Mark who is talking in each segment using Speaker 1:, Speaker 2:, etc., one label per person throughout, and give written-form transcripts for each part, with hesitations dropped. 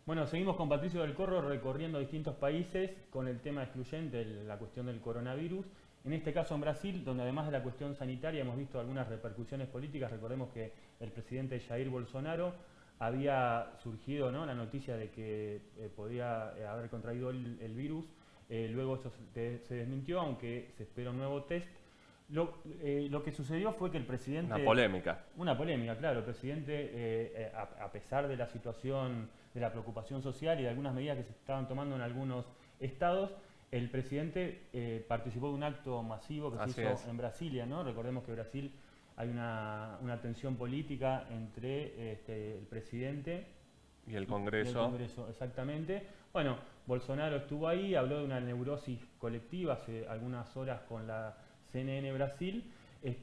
Speaker 1: Bueno, seguimos con Patricio del Corro recorriendo distintos países con el tema excluyente, la cuestión del coronavirus. En este caso en Brasil, donde además de la cuestión sanitaria hemos visto algunas repercusiones políticas. Recordemos que el presidente Jair Bolsonaro había surgido, ¿no?, la noticia de que podía haber contraído el virus. Luego esto se desmintió, aunque se espera un nuevo test. Lo que sucedió fue que el presidente...
Speaker 2: Una polémica.
Speaker 1: Una polémica, claro. El presidente, a pesar de la situación, de la preocupación social y de algunas medidas que se estaban tomando en algunos estados, el presidente participó de un acto masivo que
Speaker 2: Así
Speaker 1: se hizo
Speaker 2: es.
Speaker 1: en Brasilia, ¿no? Recordemos que en Brasil hay una tensión política entre el presidente
Speaker 2: Y el
Speaker 1: y el
Speaker 2: Congreso.
Speaker 1: Congreso, exactamente. Bueno, Bolsonaro estuvo ahí, habló de una neurosis colectiva hace algunas horas con la CNN Brasil,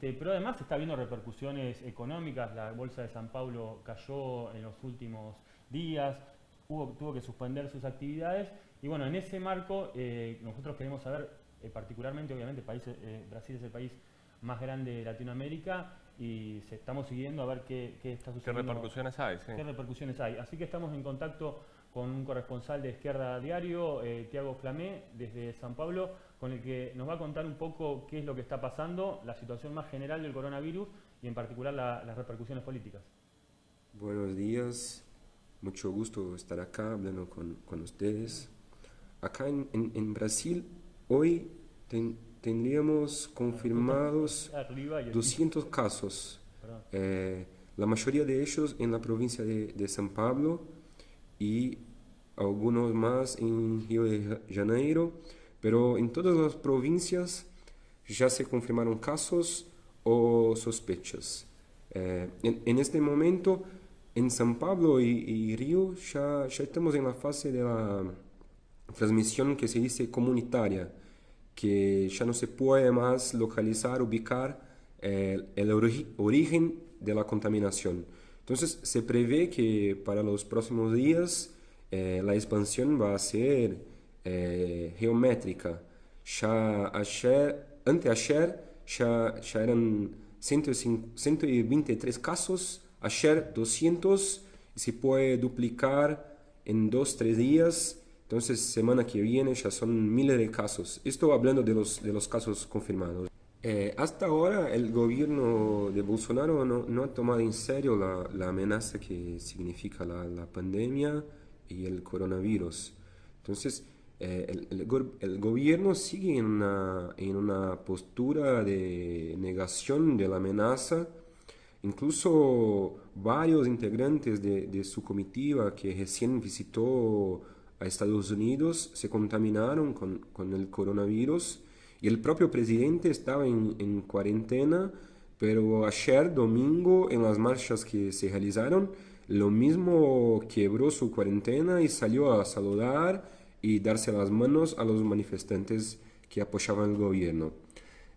Speaker 1: pero además está habiendo repercusiones económicas. La bolsa de San Paulo cayó en los últimos días, tuvo que suspender sus actividades. Y bueno, en ese marco nosotros queremos saber, particularmente, obviamente, Brasil es el país más grande de Latinoamérica y estamos siguiendo a ver qué está
Speaker 2: ¿Qué
Speaker 1: sucediendo.
Speaker 2: repercusiones hay? Sí.
Speaker 1: ¿Qué repercusiones hay? Así que estamos en contacto con un corresponsal de Izquierda Diario, Tiago Flamé, desde San Pablo, con el que nos va a contar un poco qué es lo que está pasando, la situación más general del coronavirus y en particular las repercusiones políticas.
Speaker 3: Buenos días, mucho gusto estar acá hablando con ustedes. Acá en Brasil, hoy tendríamos confirmados
Speaker 1: Arriba y el
Speaker 3: 200 casos,
Speaker 1: Perdón.
Speaker 3: la mayoría de ellos en la provincia de San Pablo y algunos más en Río de Janeiro, pero en todas las provincias ya se confirmaron casos o sospechas. En este momento, en San Pablo y Río ya estamos en la fase de la transmisión que se dice comunitaria, que ya no se puede más localizar, ubicar origen de la contaminación. Entonces se prevé que para los próximos días la expansión va a ser geométrica. Anteayer ya eran 123 casos, ayer 200, y se puede duplicar en 2-3 días. Entonces, semana que viene ya son miles de casos. Esto hablando de los casos confirmados. Hasta ahora el gobierno de Bolsonaro no ha tomado en serio la amenaza que significa la pandemia y el coronavirus. Entonces, el gobierno sigue en una postura de negación de la amenaza. Incluso varios integrantes de su comitiva que recién visitó a Estados Unidos se contaminaron con el coronavirus y el propio presidente estaba en cuarentena, pero ayer domingo en las marchas que se realizaron, lo mismo quebró su cuarentena y salió a saludar y darse las manos a los manifestantes que apoyaban al gobierno.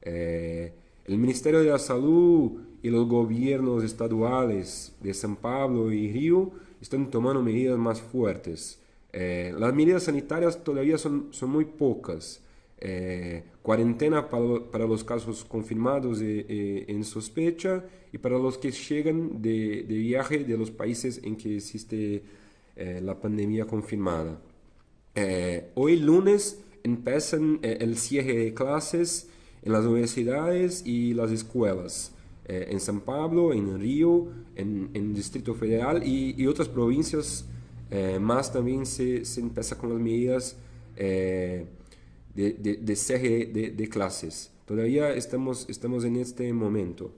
Speaker 3: El Ministerio de la Salud y los gobiernos estaduales de San Pablo y Río están tomando medidas más fuertes. Las medidas sanitarias todavía son muy pocas. Cuarentena para los casos confirmados en sospecha y para los que llegan de viaje de los países en que existe la pandemia confirmada. Hoy lunes empiezan el cierre de clases en las universidades y las escuelas, en San Pablo, en Río, en Distrito Federal y otras provincias más también se empieza con las medidas de cierre de clases. Todavía estamos en este momento.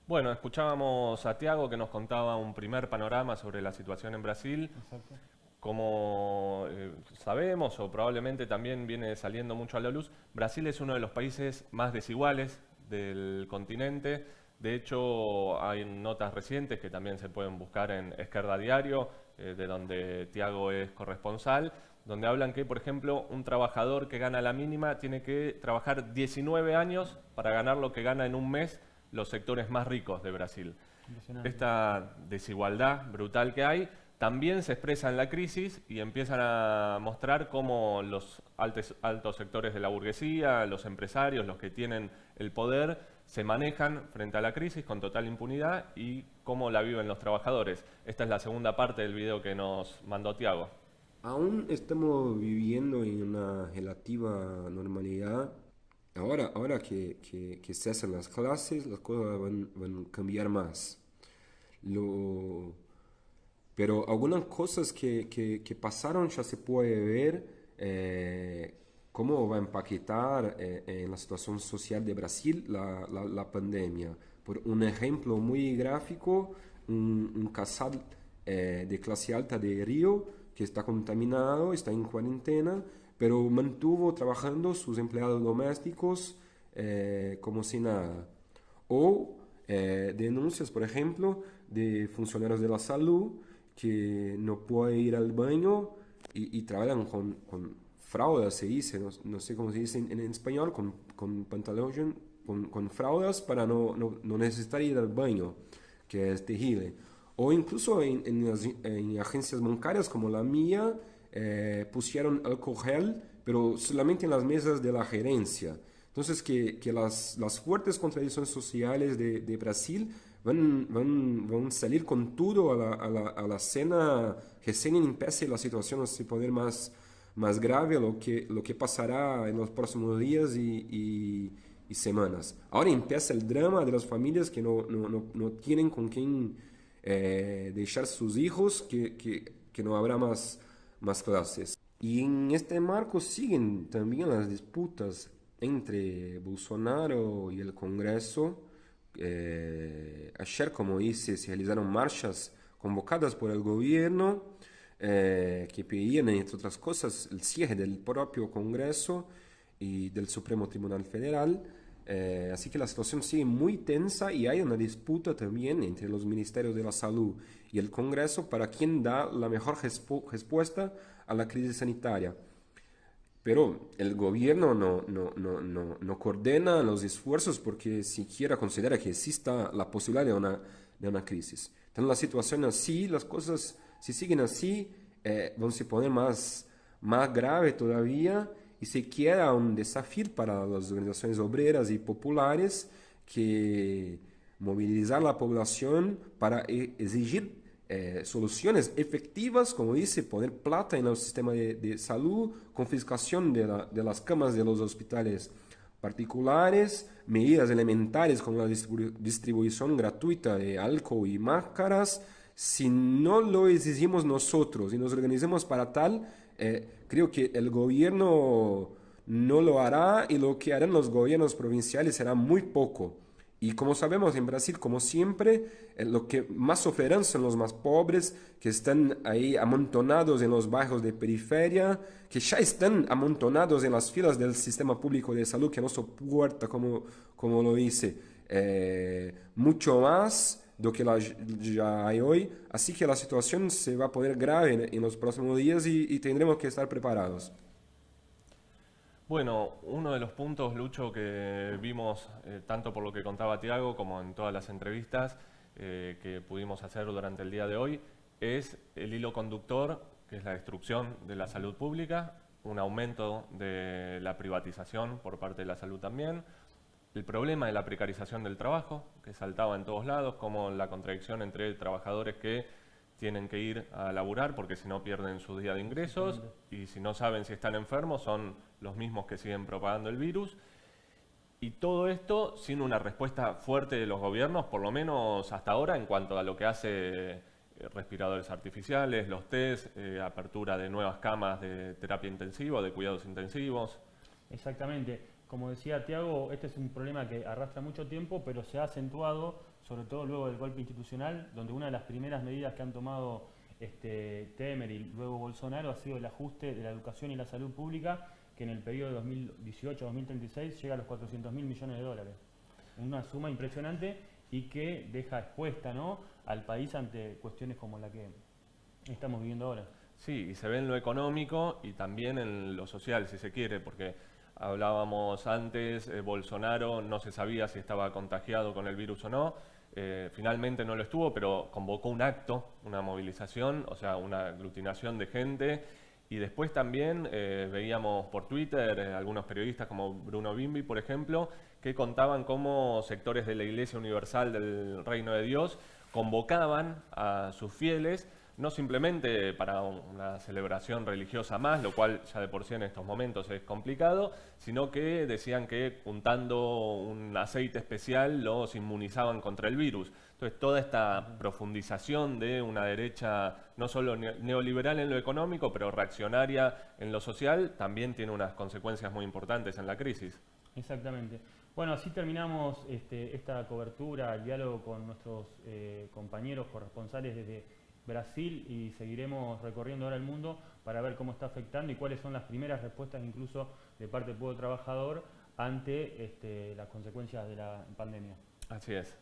Speaker 2: Bueno, escuchábamos a Tiago que nos contaba un primer panorama sobre la situación en Brasil.
Speaker 1: Exacto.
Speaker 2: Como sabemos, o probablemente también viene saliendo mucho a la luz, Brasil es uno de los países más desiguales del continente. De hecho, hay notas recientes que también se pueden buscar en Izquierda Diario, de donde Tiago es corresponsal, donde hablan que, por ejemplo, un trabajador que gana la mínima tiene que trabajar 19 años para ganar lo que gana en un mes los sectores más ricos de Brasil.
Speaker 1: Impresionante.
Speaker 2: Esta desigualdad brutal que hay también se expresa en la crisis y empiezan a mostrar cómo los altos sectores de la burguesía, los empresarios, los que tienen el poder, se manejan frente a la crisis con total impunidad y cómo la viven los trabajadores. Esta es la segunda parte del video que nos mandó Tiago.
Speaker 3: Aún estamos viviendo en una relativa normalidad. Ahora que cesan las clases, las cosas van a cambiar más. Pero algunas cosas que pasaron ya se puede ver cómo va a impactar en la situación social de Brasil la pandemia. Por un ejemplo muy gráfico, un casal de clase alta de Río que está contaminado, está en cuarentena, pero mantuvo trabajando sus empleados domésticos como si nada. O denuncias, por ejemplo, de funcionarios de la salud que no pueden ir al baño y trabajan con fraudas, se dice, no sé cómo se dice en español, con pantalón, con fraudas para no necesitar ir al baño, que es terrible. O incluso en agencias bancarias como la mía, pusieron alcohol gel, pero solamente en las mesas de la gerencia. Entonces, que las fuertes contradicciones sociales de Brasil van a salir con todo a la escena recién empiece la situación a se poner más grave, lo que pasará en los próximos días y semanas. Ahora empieza el drama de las familias que no tienen con quién dejar sus hijos, que no habrá más clases. Y en este marco siguen también las disputas entre Bolsonaro y el Congreso. Ayer, como dice, se realizaron marchas convocadas por el gobierno que pedían, entre otras cosas, el cierre del propio Congreso y del Supremo Tribunal Federal. Así que la situación sigue muy tensa y hay una disputa también entre los ministerios de la salud y el Congreso para quién da la mejor respuesta a la crisis sanitaria. Pero el gobierno no coordena los esfuerzos porque siquiera considera que exista la posibilidad de una crisis. Entonces la situación así, las cosas, si siguen así, van a se poner más grave todavía y se queda un desafío para las organizaciones obreras y populares que movilizar la población para exigir soluciones efectivas, como dice, poner plata en el sistema de salud, confiscación de las camas de los hospitales particulares, medidas elementares como la distribución gratuita de alcohol y máscaras. Si no lo exigimos nosotros y nos organizamos para tal, creo que el gobierno no lo hará y lo que harán los gobiernos provinciales será muy poco. Y como sabemos en Brasil, como siempre, lo que más sufrirán son los más pobres, que están ahí amontonados en los barrios de periferia, que ya están amontonados en las filas del sistema público de salud, que no soporta, como lo dice, mucho más de lo que ya hay hoy. Así que la situación se va a poner grave en los próximos días y tendremos que estar preparados.
Speaker 2: Bueno, uno de los puntos, Lucho, que vimos tanto por lo que contaba Tiago como en todas las entrevistas que pudimos hacer durante el día de hoy, es el hilo conductor, que es la destrucción de la salud pública, un aumento de la privatización por parte de la salud también, el problema de la precarización del trabajo, que saltaba en todos lados, como la contradicción entre trabajadores que tienen que ir a laburar porque si no pierden su día de ingresos y si no saben si están enfermos son los mismos que siguen propagando el virus. Y todo esto sin una respuesta fuerte de los gobiernos, por lo menos hasta ahora, en cuanto a lo que hace respiradores artificiales, los test, apertura de nuevas camas de terapia intensiva, de cuidados intensivos.
Speaker 1: Exactamente. Como decía Tiago, este es un problema que arrastra mucho tiempo, pero se ha acentuado sobre todo luego del golpe institucional, donde una de las primeras medidas que han tomado Temer y luego Bolsonaro ha sido el ajuste de la educación y la salud pública, que en el periodo de 2018-2036 llega a los 400.000 millones de dólares. Una suma impresionante y que deja expuesta, ¿no?, al país ante cuestiones como la que estamos viviendo ahora.
Speaker 2: Sí, y se ve en lo económico y también en lo social, si se quiere, porque hablábamos antes, Bolsonaro no se sabía si estaba contagiado con el virus o no. Finalmente no lo estuvo, pero convocó un acto, una movilización, o sea, una aglutinación de gente Y después también veíamos por Twitter algunos periodistas como Bruno Bimbi, por ejemplo, que contaban cómo sectores de la Iglesia Universal del Reino de Dios convocaban a sus fieles, no simplemente para una celebración religiosa más, lo cual ya de por sí en estos momentos es complicado, sino que decían que untando un aceite especial los inmunizaban contra el virus. Entonces toda esta profundización de una derecha no solo neoliberal en lo económico, pero reaccionaria en lo social, también tiene unas consecuencias muy importantes en la crisis.
Speaker 1: Exactamente. Bueno, así terminamos esta cobertura, el diálogo con nuestros compañeros corresponsales desde Brasil, y seguiremos recorriendo ahora el mundo para ver cómo está afectando y cuáles son las primeras respuestas incluso de parte del pueblo trabajador ante las consecuencias de la pandemia.
Speaker 2: Así es.